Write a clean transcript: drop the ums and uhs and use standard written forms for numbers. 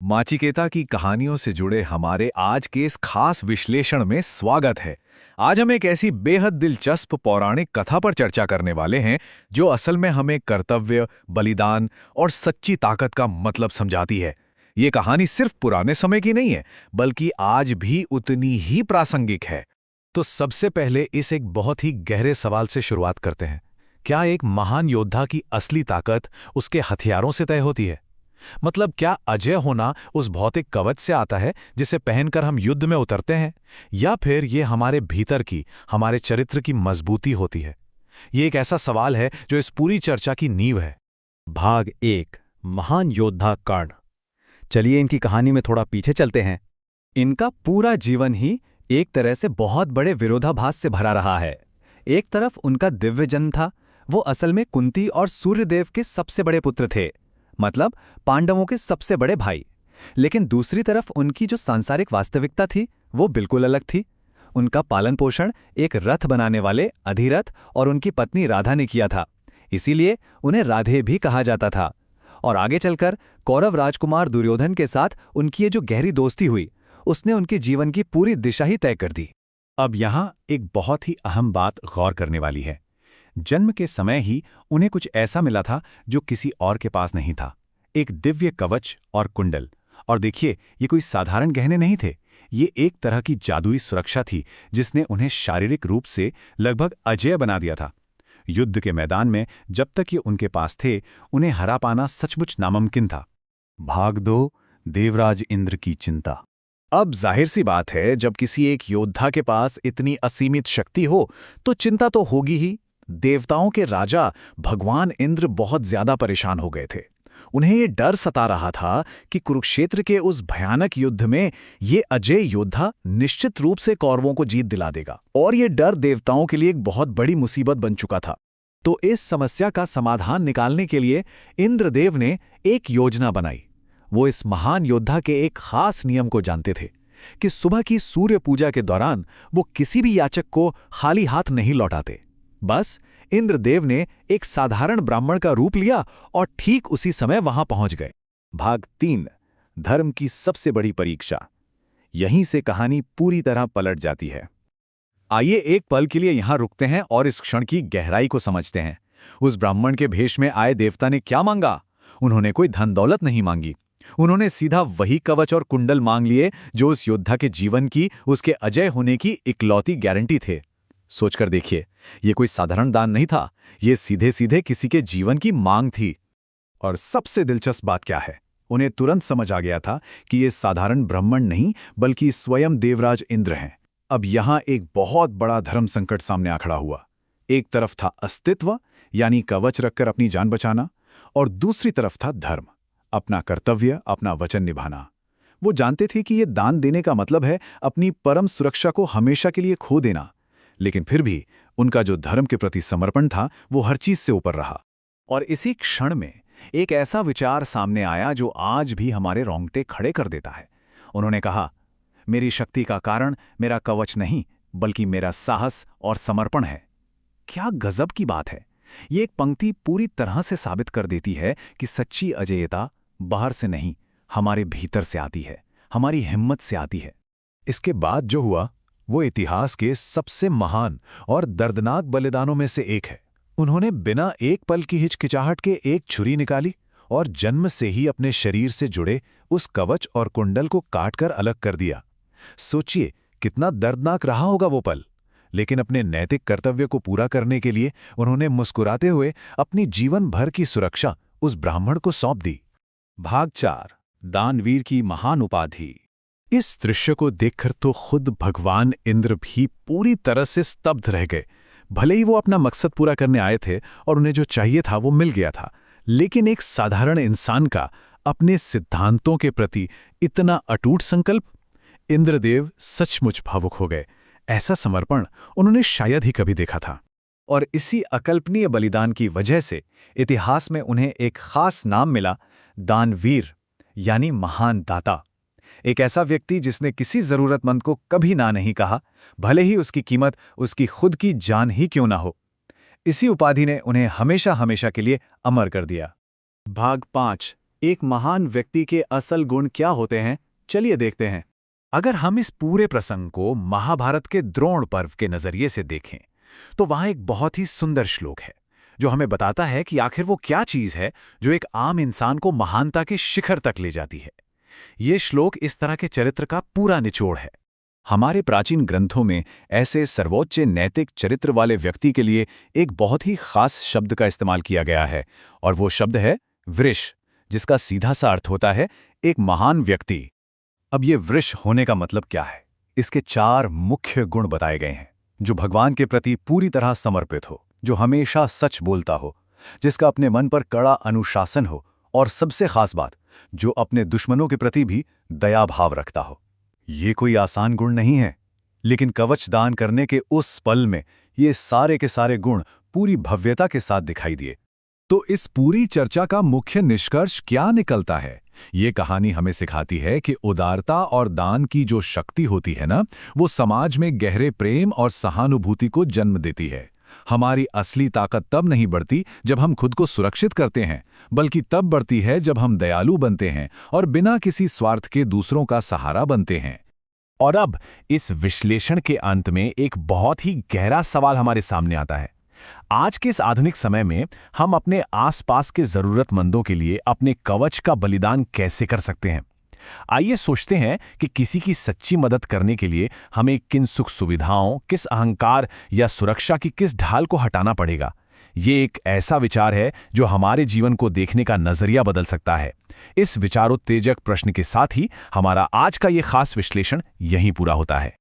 माचिकेता की कहानियों से जुड़े हमारे आज के इस खास विश्लेषण में स्वागत है। आज हम एक ऐसी बेहद दिलचस्प पौराणिक कथा पर चर्चा करने वाले हैं जो असल में हमें कर्तव्य, बलिदान और सच्ची ताकत का मतलब समझाती है। ये कहानी सिर्फ पुराने समय की नहीं है, बल्कि आज भी उतनी ही प्रासंगिक है। तो सबसे पहले इस एक बहुत ही गहरे सवाल से शुरुआत करते हैं। क्या एक महान योद्धा की असली ताकत उसके हथियारों से तय होती है? मतलब क्या अजय होना उस भौतिक कवच से आता है जिसे पहनकर हम युद्ध में उतरते हैं, या फिर ये हमारे भीतर की, हमारे चरित्र की मजबूती होती है? ये एक ऐसा सवाल है जो इस पूरी चर्चा की नींव है। भाग 1 महान योद्धा कर्ण। चलिए इनकी कहानी में थोड़ा पीछे चलते हैं। इनका पूरा जीवन ही एक तरह से बहुत बड़े विरोधाभास से भरा रहा है। एक तरफ उनका दिव्य जन्म था, वो असल में कुंती और सूर्यदेव के सबसे बड़े पुत्र थे, मतलब पांडवों के सबसे बड़े भाई। लेकिन दूसरी तरफ उनकी जो सांसारिक वास्तविकता थी वो बिल्कुल अलग थी। उनका पालन पोषण एक रथ बनाने वाले अधिरथ और उनकी पत्नी राधा ने किया था, इसीलिए उन्हें राधे भी कहा जाता था। और आगे चलकर कौरव राजकुमार दुर्योधन के साथ उनकी ये जो गहरी दोस्ती हुई, उसने उनके जीवन की पूरी दिशा ही तय कर दी। अब यहाँ एक बहुत ही अहम बात गौर करने वाली है। जन्म के समय ही उन्हें कुछ ऐसा मिला था जो किसी और के पास नहीं था, एक दिव्य कवच और कुंडल। और देखिए, ये कोई साधारण गहने नहीं थे, ये एक तरह की जादुई सुरक्षा थी जिसने उन्हें शारीरिक रूप से लगभग अजेय बना दिया था। युद्ध के मैदान में जब तक ये उनके पास थे, उन्हें हरा पाना सचमुच नामुमकिन था। भाग 2 देवराज इंद्र की चिंता। अब जाहिर सी बात है, जब किसी एक योद्धा के पास इतनी असीमित शक्ति हो तो चिंता तो होगी ही। देवताओं के राजा भगवान इंद्र बहुत ज्यादा परेशान हो गए थे। उन्हें ये डर सता रहा था कि कुरुक्षेत्र के उस भयानक युद्ध में ये अजय योद्धा निश्चित रूप से कौरवों को जीत दिला देगा, और ये डर देवताओं के लिए एक बहुत बड़ी मुसीबत बन चुका था। तो इस समस्या का समाधान निकालने के लिए इंद्रदेव ने एक योजना बनाई। वो इस महान योद्धा के एक खास नियम को जानते थे कि सुबह की सूर्य पूजा के दौरान वो किसी भी याचक को खाली हाथ नहीं लौटाते। बस इंद्रदेव ने एक साधारण ब्राह्मण का रूप लिया और ठीक उसी समय वहां पहुंच गए। भाग 3 धर्म की सबसे बड़ी परीक्षा। यहीं से कहानी पूरी तरह पलट जाती है। आइए एक पल के लिए यहां रुकते हैं और इस क्षण की गहराई को समझते हैं। उस ब्राह्मण के भेष में आए देवता ने क्या मांगा? उन्होंने कोई धन दौलत नहीं मांगी। उन्होंने सीधा वही कवच और कुंडल मांग लिए जो उस योद्धा के जीवन की, उसके अजय होने की इकलौती गारंटी थे। सोचकर देखिए, ये कोई साधारण दान नहीं था, ये सीधे सीधे किसी के जीवन की मांग थी। और सबसे दिलचस्प बात क्या है, उन्हें तुरंत समझ आ गया था कि ये साधारण ब्राह्मण नहीं, बल्कि स्वयं देवराज इंद्र हैं। अब यहां एक बहुत बड़ा धर्म संकट सामने आ खड़ा हुआ। एक तरफ था अस्तित्व, यानी कवच रखकर अपनी जान बचाना, और दूसरी तरफ था धर्म, अपना कर्तव्य, अपना वचन निभाना। वो जानते थे कि ये दान देने का मतलब है अपनी परम सुरक्षा को हमेशा के लिए खो देना, लेकिन फिर भी उनका जो धर्म के प्रति समर्पण था वो हर चीज से ऊपर रहा। और इसी क्षण में एक ऐसा विचार सामने आया जो आज भी हमारे रोंगटे खड़े कर देता है। उन्होंने कहा, मेरी शक्ति का कारण मेरा कवच नहीं, बल्कि मेरा साहस और समर्पण है। क्या गजब की बात है! ये एक पंक्ति पूरी तरह से साबित कर देती है कि सच्ची अजेयता बाहर से नहीं, हमारे भीतर से आती है, हमारी हिम्मत से आती है। इसके बाद जो हुआ वो इतिहास के सबसे महान और दर्दनाक बलिदानों में से एक है। उन्होंने बिना एक पल की हिचकिचाहट के एक छुरी निकाली और जन्म से ही अपने शरीर से जुड़े उस कवच और कुंडल को काटकर अलग कर दिया। सोचिए कितना दर्दनाक रहा होगा वो पल। लेकिन अपने नैतिक कर्तव्य को पूरा करने के लिए उन्होंने मुस्कुराते हुए अपनी जीवन भर की सुरक्षा उस ब्राह्मण को सौंप दी। भाग 4 दानवीर की महान उपाधि। इस दृश्य को देखकर तो खुद भगवान इंद्र भी पूरी तरह से स्तब्ध रह गए। भले ही वो अपना मकसद पूरा करने आए थे और उन्हें जो चाहिए था वो मिल गया था, लेकिन एक साधारण इंसान का अपने सिद्धांतों के प्रति इतना अटूट संकल्प! इंद्रदेव सचमुच भावुक हो गए। ऐसा समर्पण उन्होंने शायद ही कभी देखा था। और इसी अकल्पनीय बलिदान की वजह से इतिहास में उन्हें एक खास नाम मिला, दानवीर, यानी महान दाता। एक ऐसा व्यक्ति जिसने किसी जरूरतमंद को कभी ना नहीं कहा, भले ही उसकी कीमत उसकी खुद की जान ही क्यों ना हो। इसी उपाधि ने उन्हें हमेशा हमेशा के लिए अमर कर दिया। भाग 5 एक महान व्यक्ति के असल गुण क्या होते हैं, चलिए देखते हैं। अगर हम इस पूरे प्रसंग को महाभारत के द्रोण पर्व के नजरिए से देखें, तो वहां एक बहुत ही सुंदर श्लोक है जो हमें बताता है कि आखिर वो क्या चीज है जो एक आम इंसान को महानता के शिखर तक ले जाती है। ये श्लोक इस तरह के चरित्र का पूरा निचोड़ है। हमारे प्राचीन ग्रंथों में ऐसे सर्वोच्च नैतिक चरित्र वाले व्यक्ति के लिए एक बहुत ही खास शब्द का इस्तेमाल किया गया है, और वो शब्द है वृष, जिसका सीधा सा अर्थ होता है एक महान व्यक्ति। अब ये वृष होने का मतलब क्या है? इसके 4 मुख्य गुण बताए गए हैं। जो भगवान के प्रति पूरी तरह समर्पित हो, जो हमेशा सच बोलता हो, जिसका अपने मन पर कड़ा अनुशासन हो, और सबसे खास बात, जो अपने दुश्मनों के प्रति भी दया भाव रखता हो। ये कोई आसान गुण नहीं है, लेकिन कवच दान करने के उस पल में ये सारे के सारे गुण पूरी भव्यता के साथ दिखाई दिए। तो इस पूरी चर्चा का मुख्य निष्कर्ष क्या निकलता है? ये कहानी हमें सिखाती है कि उदारता और दान की जो शक्ति होती है ना, वो समाज में गहरे प्रेम और सहानुभूति को जन्म देती है। हमारी असली ताकत तब नहीं बढ़ती जब हम खुद को सुरक्षित करते हैं, बल्कि तब बढ़ती है जब हम दयालु बनते हैं और बिना किसी स्वार्थ के दूसरों का सहारा बनते हैं। और अब इस विश्लेषण के अंत में एक बहुत ही गहरा सवाल हमारे सामने आता है। आज के इस आधुनिक समय में हम अपने आसपास के जरूरतमंदों के लिए अपने कवच का बलिदान कैसे कर सकते हैं? आइए सोचते हैं कि किसी की सच्ची मदद करने के लिए हमें किन सुख सुविधाओं, किस अहंकार या सुरक्षा की किस ढाल को हटाना पड़ेगा। ये एक ऐसा विचार है जो हमारे जीवन को देखने का नजरिया बदल सकता है। इस विचारोत्तेजक प्रश्न के साथ ही हमारा आज का ये खास विश्लेषण यहीं पूरा होता है।